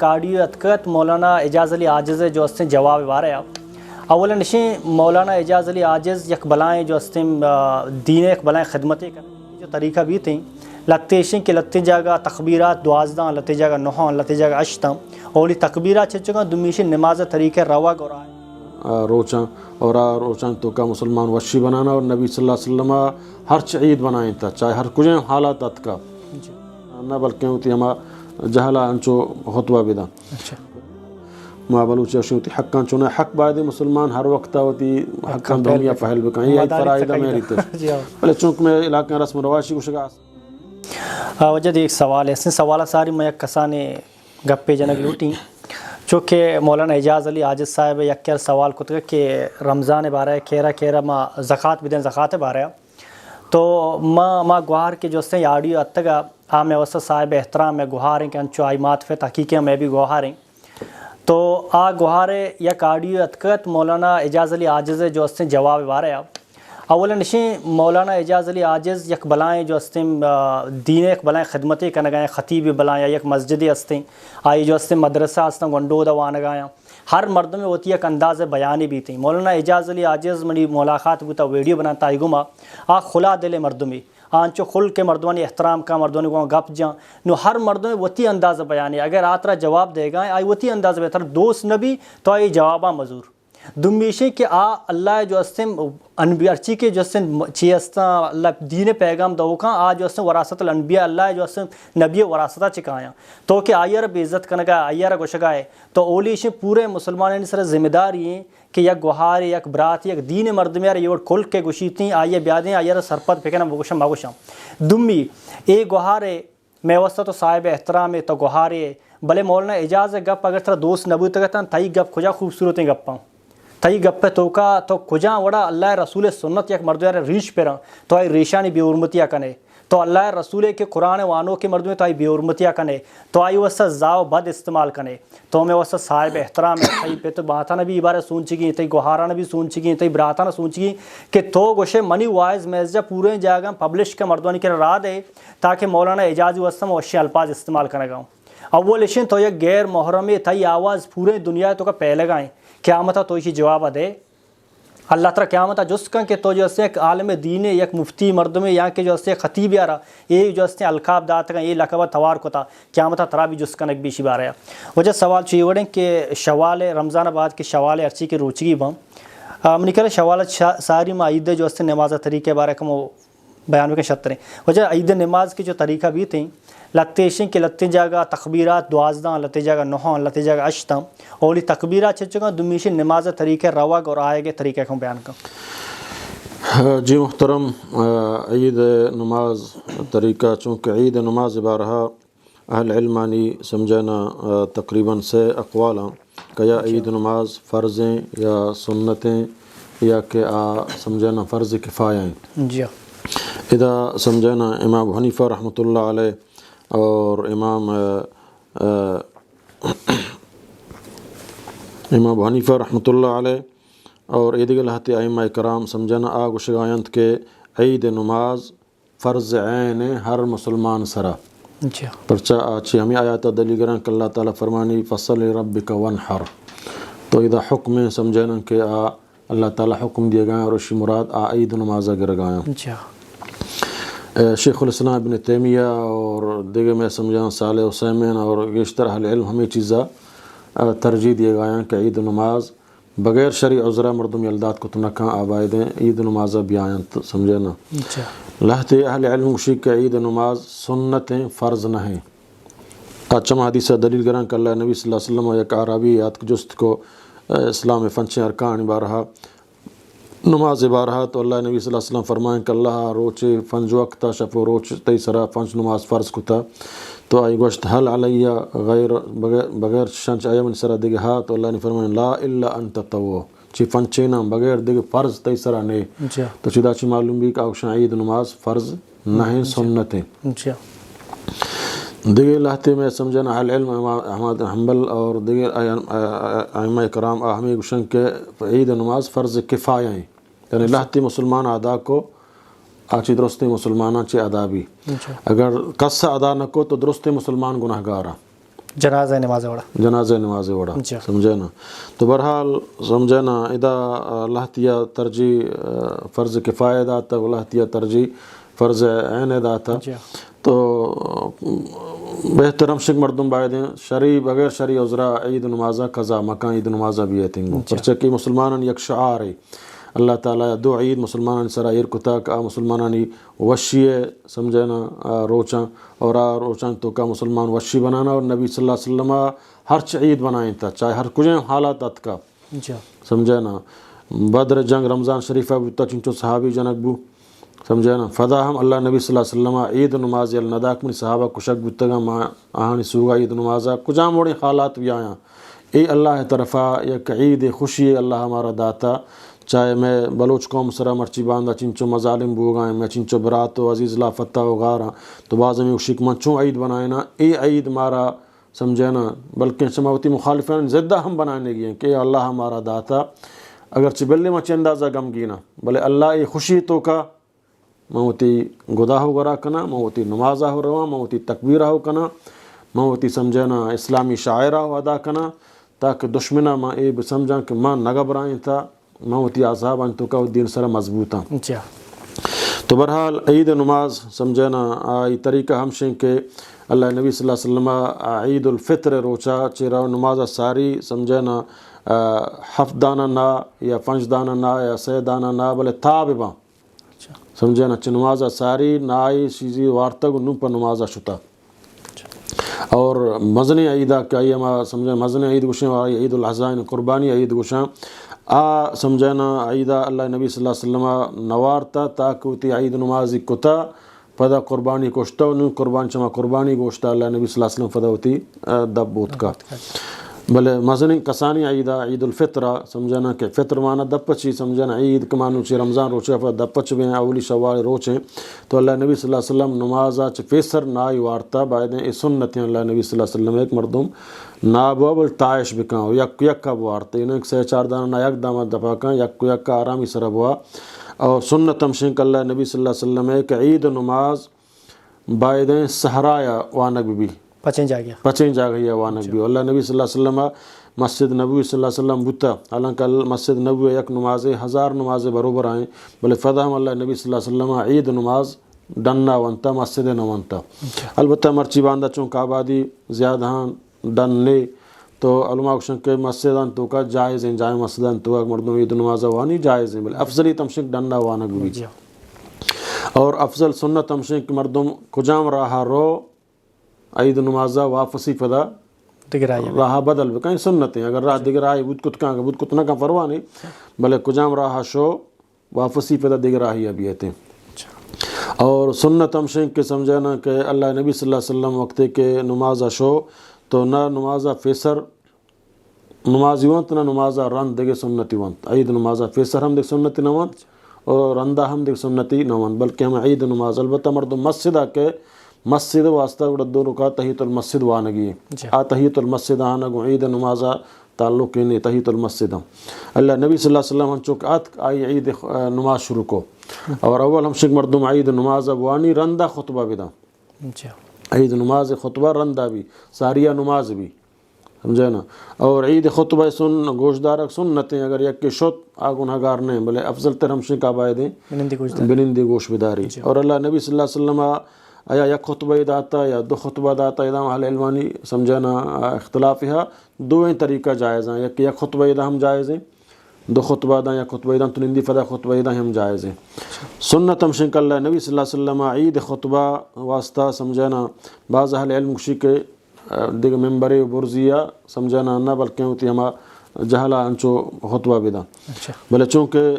Audio اتکت مولانا اعجاز علی عاجز جو استیں جواب بارے اولا نشیں مولانا اعجاز علی عاجز یک بلائیں جو استیں دین ایک بلائیں خدمتیں کریں جو طریقہ بھی تھیں لتیشیں کہ لتی جاگا تکبیرات 12 لتی جاگا 9 لتی جاگا 8 اولی تکبیرات چچگا دمیشی نماز طریقہ روا گورائے روچاں اور روچاں تو کا مسلمان وشی بنانا اور نبی صلی اللہ علیہ وسلم ہر عید بنائیں تھا چاہے ہر کچھ حالات کا نہ بلکہ ہوتی ہما جہلا انچو خطبہ بدا ما بلوچ ہوتی حقاں چونا حق بعد مسلمان ہر وقت ہوتی حقاں دنیا پہل بکائیں یہ فرائدہ میری تو بلے چونکہ میں علاقہ رسم رواشی کو شگا وجد ایک سوال ہے اس نے سوالہ ساری میں یک کسانے گپے جنگ لوٹی چونکہ مولانا اعجاز علی عاجز صاحب یکر سوال کتگا کہ رمضان بارے کیرا ما زکوٰۃ بدین زکوٰۃ بارے تو ما گوہار کے جو سے آڈیو اتگا میں وسط صاحب احترام میں گوہار ہیں کہ انچو آئی ماتفت حقیقی میں بھی گوہار ہیں تو گوہارے یک آڈیو اتکت مولانا اعجاز علی عاجز جو استیں جواب بارے اولا نشیں مولانا اعجاز علی عاجز یک بلائیں جو استیں دین ایک بلائیں خدمتیں کنگائیں خطیب بلائیں یک مسجدی استیں آئی جو استیں مدرسہ استیں گنڈو دوانگائیں ہر مرد میں ہوتی ایک انداز بیانی بھی تھیں مولانا اعجاز علی عاجز منی ملاقات ہوتا ویڈیو بناتا ہے گما خلا دل مردمی آنچو خل کے مردوانی احترام کا مردوانی کو گپ جاں نو ہر مردوں میں وتی انداز بیانی اگر آترا جواب دے گا آئی وتی انداز بہتر دوست نبی تو آئی جواباں مزور دمیشی کہ اللہ جو استم انبیاء ارچی کے جو استم چی استا اللہ دین پیغام دوکاں جو استم وراثت الانبیاء اللہ جو استم نبی وراثتہ چکایا تو کہ آئیر بے عزت کنگا آئیر گوشگائے تو اولیشی پورے مسلمان سر ذمہ داری ہیں کہ یک گوہار یک برات یک دین مرد میں یہ کل کے گوشیتیں آئیے بیادیں آئیر سرپت پھیکنا بگوشم باگوشم دمی اے گوہارے میں وسط تو صاحب احترام ہے تو گوہارے بلے مولانا اعجاز گپ اگر ترا دوست نبو تگتا تائی گپ کجا خوبصورتیں گپاں تائی گپ توکا تو کجا وڑا اللہ رسول سنت یک مردو یار ریش پیرا تو آئی ریشانی بے حرمتیاں کنے تو اللہ رسول کے قرآن وانوں کے مردوں میں تو آئی بے حرمتیاں کنے تو آئی وسط زاو بد استعمال کنے تو میں وسط صاحب احترام ہے تائی پہ تو باتاں بھی عبارہ سون چکی تائی گوہارہ بھی سون چکی تائی براتاں سون چکی کہ تو گوشے منی وائز میزجہ پورے جاگا پبلش کا مردوانی کے را دے تاکہ مولانا اعجازی وسط میں وشی الفاظ استعمال کرنے گاؤں اول اشن تو یک غیر محرمی تائی آواز پورے دنیا تو کا پہلے گائیں قیامتہ تو اسی جواب دے اللہ تعالیٰ قیامتہ جس کن کہ تو جو اس ایک عالم دین یک مفتی مردم یہاں کے جو اس خطیب یارا یہ جو اس القاب دات کا یہ لقبہ توار کو تھا قیامتہ ترا بھی جس کن ایک بیشی بار ہے وجہ سوال چاہیے وڑیں کہ شوال رمضان آباد کے شوال ارچی کی روچگی بم نکلے شوال ساری میں عید جو اس نماز طریقے بارے کا وہ بیان کے شطریں وجہ عید نماز کی جو طریقہ بھی تھیں لتیشیں کہ لتی جاگا تکبیرات 12 لتی جاگا 9 لتی جاگا 8 اولی تکبیرات چچگا دمیشی نماز طریقہ روا اور آئے گے طریقہ کو بیان کا جی محترم عید نماز طریقہ چونکہ عید نماز بارہا اہل علمانی سمجھنا تقریباً 6 اقوال کہ یا عید نماز فرضیں یا سنتیں یا کہ سمجھنا فرض کفایہ جی اذا سمجھنا امام حنیفہ رحمۃ اللہ علیہ اور امام حنیفہ رحمۃ اللہ علیہ اور عیدگی لہتی ائمہ کرام سمجھنا آگ شگائنت کے عید نماز فرض عین ہر مسلمان سرا پرچہ آچی ہمیں آیات دلی گران کہ اللہ تعالیٰ فرمانی فصل ربک ونحر تو اذا حکم سمجھنا کہ اللہ تعالیٰ حکم دیے گئے اور اسی مراد عید نمازہ گر گئے شیخ الاسلام ابن تیمیہ اور دیگر میں سمجھاں صالح عثیمین اور بیشتر اہل علم ہمیں چیزا ترجیح دیے گئے کہ عید نماز بغیر شرعی عذرہ مردم یلداد کو تنکاں آبائدیں عید نمازہ بھی آئیں سمجھنا لہتے اہل علم شیخ کہ عید نماز سنتیں فرض نہ ہیں اچھا حدیثہ دلیل گران کہ اللہ نبی صلی اللہ علیہ وسلم یک عربی یاد جست کو اسلام فنچیں ارکان بارہا نماز بارہا تو اللہ نبی صلی اللہ علیہ وسلم فرمائیں کہ اللہ روچ فنج وقتا شف و روچ تی سرا فنج نماز فرض کتا تو آئی گوشت حل علیہ غیر بغیر شنچ آیا من سرا دیگه ہا تو اللہ نے فرمائیں لا الا انت تو چی فنچینا بغیر دیگه فرض تی سرا نے تو چیدہ چی معلوم بھی کہ آوشن عید نماز فرض نہیں سنتیں دیگر لہتے میں سمجھنا اہل علم احمد حنبل اور دیگر ائمہ کرام ہمیں گوشن کہ عید نماز فرض کفایہ ہیں یعنی لہتی مسلمان ادا کو آچی درستی مسلمانہ چی ادا بھی اگر قصہ ادا نہ کو تو درستی مسلمان گناہ گارا جنازہ نماز وڑا جنازہ نماز وڑا جی. سمجھے نا. تو بہرحال سمجھے نا ادا اللہ تیا ترجیح فرض کفایہ داتا اللہ تیا ترجیح فرض عین داتا. جی. تو بہترم شک مردم باید شرعی بغیر شرعی عذرا عید نمازہ قضا مکان عید نمازہ بھی ہے تنگو پرچہ کہ مسلمانان یک شعار ہے اللہ تعالیٰ دو عید مسلمانان سرا ایرکتا کا مسلمانانی وشی سمجھے نا روچاں اور روچاں تو کا مسلمان وشی بنانا اور نبی صلی اللہ علیہ وسلم ہر عید بنائیں تھا چاہے ہر کچھ حالات ات کا سمجھے نا. بدر جنگ رمضان شریفہ بتا چنچو صحابی جنک بو سمجھے نا فدا ہم اللہ نبی صلی اللہ علیہ وسلم عید نماز النداک من صحابہ کشک بتگا ما آہانی سوگا عید نمازہ کجا موڑی حالات بھی آیا اے اللہ طرفا یک عید خوشی اللہ ہمارا داتا. چاہے میں بلوچ قوم سرا مرچی باندھا چنچو مظالم بوگائیں میں چنچو برات و عزیز لا فتح و غارا تو بعض میں شک من چوں عید بنائے نا اے عید مارا سمجھے نا بلکہ سماوتی مخالفین زدہ ہم بنانے گئے کہ اللہ ہمارا داتا اگرچہ بلے مچ اندازہ غم گینا بلے اللہ اے خوشی تو کا موتی گدا ہو گرا کنا موتی نمازہ ہو روا موتی تکبیرہ ہو کنا موتی سمجھے نا اسلامی شاعرہ ہو ادا کنا تاکہ دشمنہ ماں اے سمجھا کہ ماں نگبرائیں تھا موتی عذاب انتو کا دین سر مضبوطا. تو بہرحال عید نماز سمجھے نا آئی طریقہ ہمشیں کہ اللہ نبی صلی اللہ علیہ وسلم عید الفطر روچا چرا نماز ساری سمجھے نا ہفت دانہ نا یا پنج دانہ نا یا سہ دانہ نا بلے تابباں سمجھے نا نماز ساری نائی چیزی وارتگ نو پر نماز شتا. اور مزنی عیدہ کہ آئی ہما سمجھے مزنی عید گوشیں آئی عید الاضحیٰ قربانی عید گوشیں سمجھے نا عیدہ اللہ نبی صلی اللہ علیہ وسلم نوارتا تاکہ تی عید نمازی کتا پدا قربانی کوشتا نو قربان چما قربانی گوشتا اللہ نبی صلی اللہ علیہ وسلم فدا ہوتی دب بوت کا. بلے مزنی کسانی عیدہ عید الفطرہ سمجھے نا کہ فطر مانا دپچی سمجھے نا عید کمانو چی رمضان روچے پر دپچ بھی ہیں اولی شوال روچیں تو اللہ نبی صلی اللہ علیہ وسلم نمازہ چ فیسر نائی وارتا بائدیں اے سنت ہیں اللہ نبی صلی اللہ علیہ وسلم ایک مردم نابو بل تائش بکاں یک کا بوارتا انہیں ایک سہ چار دانہ نا یک دامت دپاکاں یک کا آرامی سر بوا. اور سنت ہمشنک اللہ نبی صلی اللہ علیہ وسلم ایک عید نماز بائدیں سہرایا وانک بھی پچیں جا گئی وانک بھی. اللہ نبی صلی اللہ علیہ وسلم مسجد نبوی صلی اللہ علیہ وسلم بتا حالانکہ مسجد نبوی یک نمازیں ہزار نمازیں بروبر آئیں بلے فدا ہم اللہ نبی صلی اللہ علیہ وسلم عید نماز ڈننا ونتا مسجد نہ ونتا. البتہ مرچی باندھا چونکہ آبادی زیادہ ڈن لے تو علماء کشن کے مسجدان تو کا جائز ہیں جائے مسجدان تو کا مردم عید نمازہ وانی جائز ہیں بلے افضلی تمشک ڈننا وانک بھی. اور افضل سنت تمشک مردم کجام راہا رو عید نمازہ واپسی فدا راہ بدل بکائیں سنت ہیں اگر راہ دیگر آئی بود کت کہاں بود کت نہ کا پرواہ نہیں بلے کجام راہ شو واپسی فدا دیگر آئی ابھی ہیں. اور سنت ہمشیں کہ سمجھا نا کہ اللہ نبی صلی اللہ علیہ وسلم وقت کے نمازہ شو تو نہ نمازہ فیسر نمازی ونت نہ نمازہ رند دیگے سنتی ونت عید نمازہ فیسر ہم دیکھ سنتی نہ ونت اور رندہ ہم دیکھ سنتی نہ ونت بلکہ ہم عید نماز البتہ مردم مسجدہ کے مسجد واسطہ گڑا دو رکا تحیت المسجد وانگی تحیت المسجد آنگو عید نمازہ تعلق نہیں تحیت المسجد. اللہ نبی صلی اللہ علیہ وسلم ہم چوک آئی عید نماز شروع کو اور اول ہم شک مردم عید نماز وانی رندہ خطبہ بھی دا عید نماز خطبہ رندہ بھی ساریہ نماز بھی سمجھے نا. اور عید خطبہ سن گوشدارک سنتیں اگر یک کے شت آگنہ گار نہیں بلے افضل تر ہم شک آبائے بنندی گوش بداری. اور اللہ نبی صلی اللہ علیہ وسلم آیا یک خطبہ داتا یا دو خطبہ داتا ادام اہل علمانی سمجھنا اختلاف ہے دو طریقہ جائز ہیں یک خطبہ دا ہم جائز ہیں دو خطبہ دا یا خطبہ دا تنندی فدا خطبہ دا ہم جائز ہیں. سنت ہمشنک اللہ نبی صلی اللہ علیہ وسلم عید خطبہ واسطہ سمجھنا بعض اہل علم کشی کے دیگر ممبر برزیہ سمجھنا نہ بلکہ ہوتی ہما جہلا انچو خطبہ بھی دا بلے چونکہ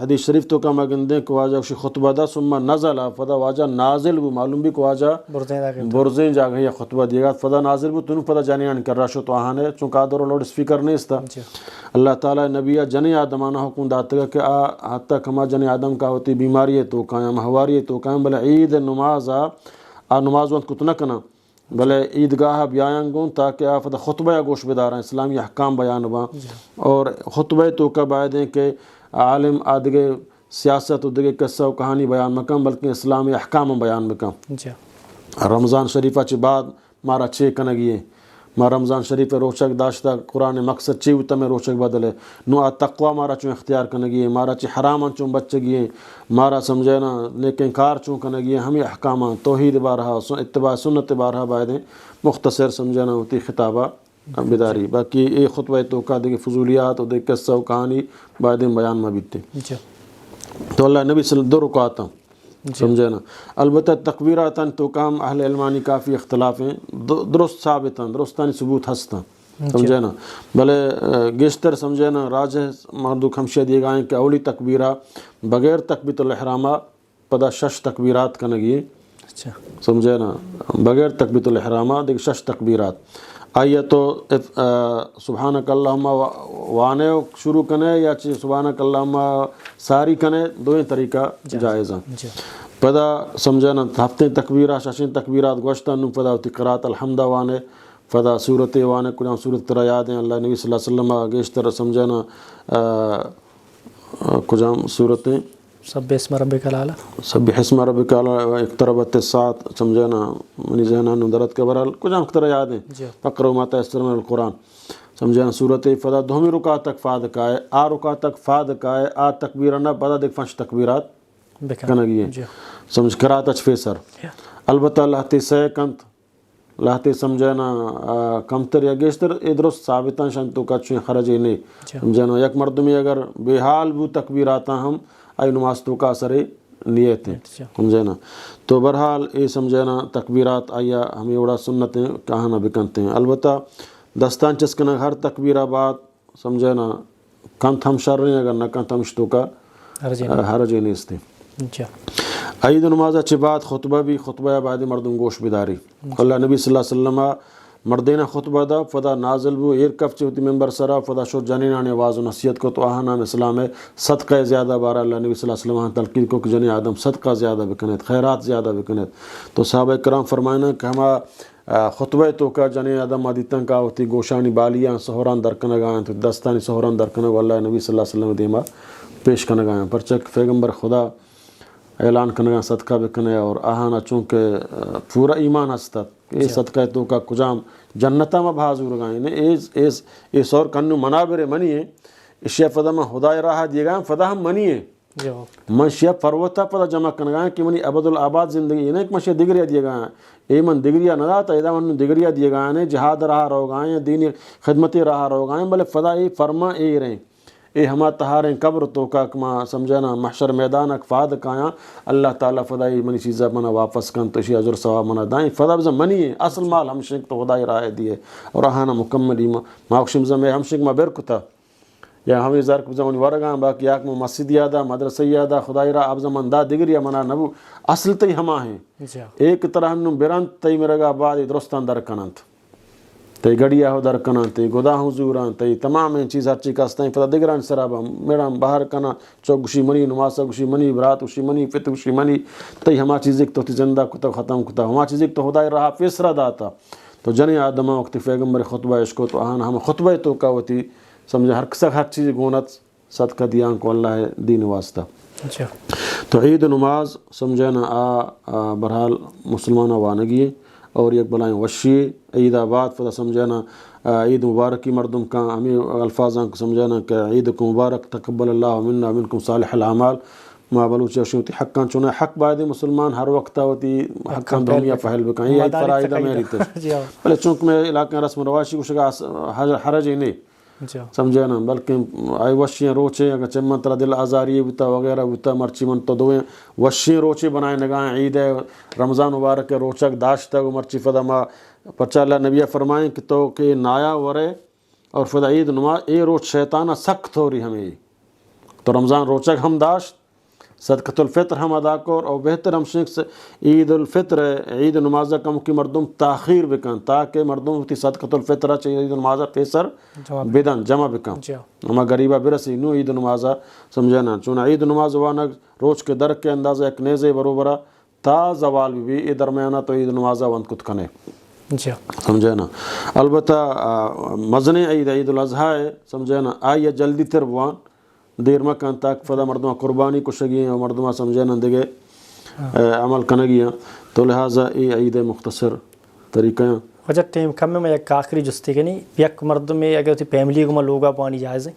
حدیث شریف تو کا مگندیں کو آجا اسی خطبہ دا ثم نزل فدا واجہ نازل بھی معلوم بھی کو آجا برزیں جا گئی خطبہ دیگا فدا نازل بھی تنو فدا جانیان کر رہا شو تو آہانے چونکہ آدھر لوڈ سپیکر نہیں استا اللہ تعالیٰ نبی جنی آدمانہ حکم داتا ہے کہ حتی کما جنی آدم کا ہوتی بیماری تو قائم ہواری تو قائم بلے عید نماز نماز وقت کتنا کنا بلے عیدگاہ بیان گون تاکہ آفت خطبہ گوش بداریں اسلامی احکام بیان با. اور خطبہ تو کا باید ہیں کہ عالم آدھگے سیاست و دگے قصہ و کہانی بیان مکم بلکہ اسلامی احکام بیان مکم. رمضان شریفہ چی بعد مارا 6 کنگیے ما رمضان شریف روچک داشتہ قرآن مقصد چی ہوتا میں روچک بدلے نو آ تقوی مارا چون اختیار کنگی مارا چی حرام چون بچگی مارا سمجھے نا لیکن کار چون کنگی ہمیں احکامات توحید بارہا اتباع سنت بارہا بائدیں مختصر سمجھے نا ہوتی خطابہ بیداری باقی اے خطبہ توقع دیکھ فضولیات اور دیکھ قصہ و کہانی بائدیں بیان میں بیتے تو اللہ نبی صلی اللہ 2 رکعات سمجھے نا البتہ تکبیراتاً تو کام اہل علمانی کافی اختلاف ہیں درست ثابتاً درستانی ثبوت ہستاً سمجھے نا بلے گشتر سمجھے نا راجہ مردو خمشہ دیے گائیں کہ اولی تکبیرہ بغیر تکبیرۃ الاحرامہ پدا 6 تکبیرات کنگی سمجھے نا بغیر تکبیرۃ الاحرامہ دیکھ 6 تکبیرات آئیے تو سبحانک اللہم وانے شروع کنے یا سبحانک اللہم ساری کنے دوئیں طریقہ جائز ہیں پدا سمجھے نا ہفتے تکبیرہ 6 تکبیرات گوشتہ نو پدا ہوتی قرات الحمدہ وانے پدا صورت وانے کجام صورت ترہ یاد ہیں اللہ نبی صلی اللہ علیہ وسلم گیشتر سمجھے نا کجام صورتیں سبح اسم ربک الاعلی سبح اسم ربک الاعلی اقتربت الساعۃ سمجھے نا منی ذہنہ نندرت کے برحال کجام ترہ یاد ہیں فقروا ما تیسر من القرآن سمجھے نا صورت فدا 2 رکعت تک فاد کائے آ رکعت تک فاد کائے آ تکبیرہ نہ پدا دیکھ 5 تکبیرات کنگی ہیں سمجھ قرات اچ فیسر البتہ لہتی سے کنت لہتی سمجھے نا کمتر یا گیشتر ادرست ثابتاں شنتو کا چویں خرجی نہیں سمجھے نا یک مردمی اگر بے حال بو تکبیراتا ہم آئی نماز تو کا اثر نیت ہیں سمجھے نا تو برحال اے سمجھے نا تکبیرات آیا ہمیں اڑا سنتیں کہاں نہ بکنتے ہیں البتہ دستان چسکنا ہر تکبیرہ بعد سمجھے نا کنت ہم شر رہے ہیں اگر نہ کنت ہم شتو کا حرج نہیں استے عید نماز اچھی بات خطبہ بھی خطبہ بعد مردم گوش بیداری اللہ نبی صلی اللہ علیہ وسلم مردینہ خطبہ دا فدا نازل بو ایر کف چوتی ممبر سرا فدا شور جنینان آواز و نصیحت کو تو آہنام اسلام ہے صدقہ زیادہ بارہ اللہ نبی صلی اللہ علیہ وسلم تلقید کو کہ جنی آدم صدقہ زیادہ بکنیت خیرات زیادہ بکنیت تو صحابہ کرام فرمائنا کہ ہما خطبہ تو کا جنی آدم آدیتن کا ہوتی گوشانی بالیاں سہوران درکنگائیں تو دستانی سہوران درکنگ اللہ نبی صلی اللہ علیہ وسلم دیما پیش کنگائیں پرچک پیغمبر خدا اعلان کرنے صدقہ بکنے اور آہانا چونکہ پورا ایمان ہستا یہ صدقہ تو کا کجام جنتا میں بھازور گائیں ایس اور کنو منابر منی ہے اشیاء فدا میں خدا راہ دیے گائیں فدا ہم منی ہے من شیعہ پروتا پدا جمع کرنے گائیں کہ منی عبد العباد زندگی انہیں ایک من شیعہ دگریہ دیے گائیں اے من دگریہ نداتا ایدہ من دگریہ دیے گائیں جہاد راہ رو گائیں دینی خدمتی راہ رو گائیں بلے فدا اے فرما اے رہیں اے ہما تہاریں قبر تو کا کما سمجھنا محشر میدان اک فاد کایاں اللہ تعالیٰ فدائی منی چیزہ منا واپس کن تو اسی عذر ثواب منا دائیں فدا بزا منی ہے اصل مال ہم شک تو خدای رائے دیے اور آہانا مکمل ایمان ماکشم زمیں ہم شک ما برکتا یا ہمیں زرک بزمانی ورگاں باقی آک میں مسجد یادا مدرسہ یادا خدای را اب زمان دا دیگر یا منا نبو اصل تی ہما ہیں ایک طرح ہم برانت تی مرگا بعد درستان در کنند تی گڑیا ہو در کنا تی گدا حضوران تی تمام این چیز ہر چیز کاستائیں فتا دیگران سرابا میرا باہر کنا چوک گوشی منی نمازہ گوشی منی برات گوشی منی فتح گوشی منی تی ہما چیز ایک تو تی زندہ کتا ختم کتا ہما چیز ایک تو خدای رہا فیسرہ داتا تو جنی آدمہ وقتی پیغمبر خطبہ عشقو تو آہانا ہم خطبہ تو کا ہوتی سمجھا ہر چیز گونت صدقہ دیان کو اللہ دین واسطہ تو عید نماز سمجھنا برحال مسلمانہ وانگی اور یک بلائیں وشی عید آباد فدا سمجھنا عید مبارکی مردم کا ہمیں الفاظاں کو سمجھنا کہ عید کو مبارک تقبل اللہ منا منکم صالح العمال ما بلوچ یوشی ہوتی حقاں چونا حق بعد مسلمان ہر وقت ہوتی حقاں دومیہ فہل بکائیں یہ فرائدہ میں ریتے بلے چونکہ میں علاقہ رسم رواشی کو شکا حرج ہی نہیں سمجھے نا بلکہ آئی وشیاں روچے اگر چمن ترہ دل آزاری بتا وغیرہ بتا مرچی من تو دوئیں وشیاں روچے بنائیں نگائیں عید رمضان مبارک روچک داشتا گو مرچی فدا ما پرچہ اللہ نبی فرمائیں کہ تو کہ نایا ورے اور فدا عید نماز اے روچ شیطانہ سخت ہو رہی ہمیں تو رمضان روچک ہم داشت صدقۃ الفطر ہم ادا کر اور بہتر ہم شیخ سے عید الفطر عید نمازہ کم کی مردم تاخیر بکن تاکہ مردم ہوتی صدقۃ الفطرہ چاہیے عید نمازہ پیسر بدن جمع بکن ہما غریبہ برسی نو عید نمازہ سمجھنا چونہ عید نماز وانگ روچ کے در کے اندازہ ایک نیزے بروبرہ تا زوال بھی ای درمیانہ تو عید نمازہ وند کت کنے سمجھنا البتہ مزن عید الاضحیٰ ہے سمجھنا آئیے جلدی تر بوان دیر مکان تاک فدا مردمہ قربانی کو شگی اور مردمہ سمجھنا دگے عمل کنگی ہیں تو لہٰذا ای عید مختصر طریقہ وجہ ٹیم کم میں یک آخری جستے کے نہیں یک مرد میں اگر تی فیملی کو لوگا پانی جائز ہے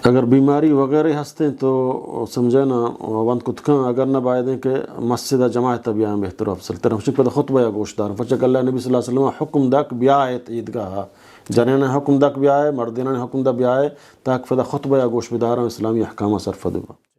اگر بیماری وغیرہ ہستے تو سمجھے نا وند کتکاں اگر نہ بائدیں کہ مسجد جماعت بیاں بہتر افضل تر ہمشک پتہ خطبہ یا گوشدار فچک اللہ نبی صلی اللہ علیہ وسلم حکم دک بیایت عیدگاہ جنین حکم دک بیائے مردینہ حکم دک بیائے تاک فدا خطبہ یا گوش بدارہ اسلامی احکامہ صرف دبا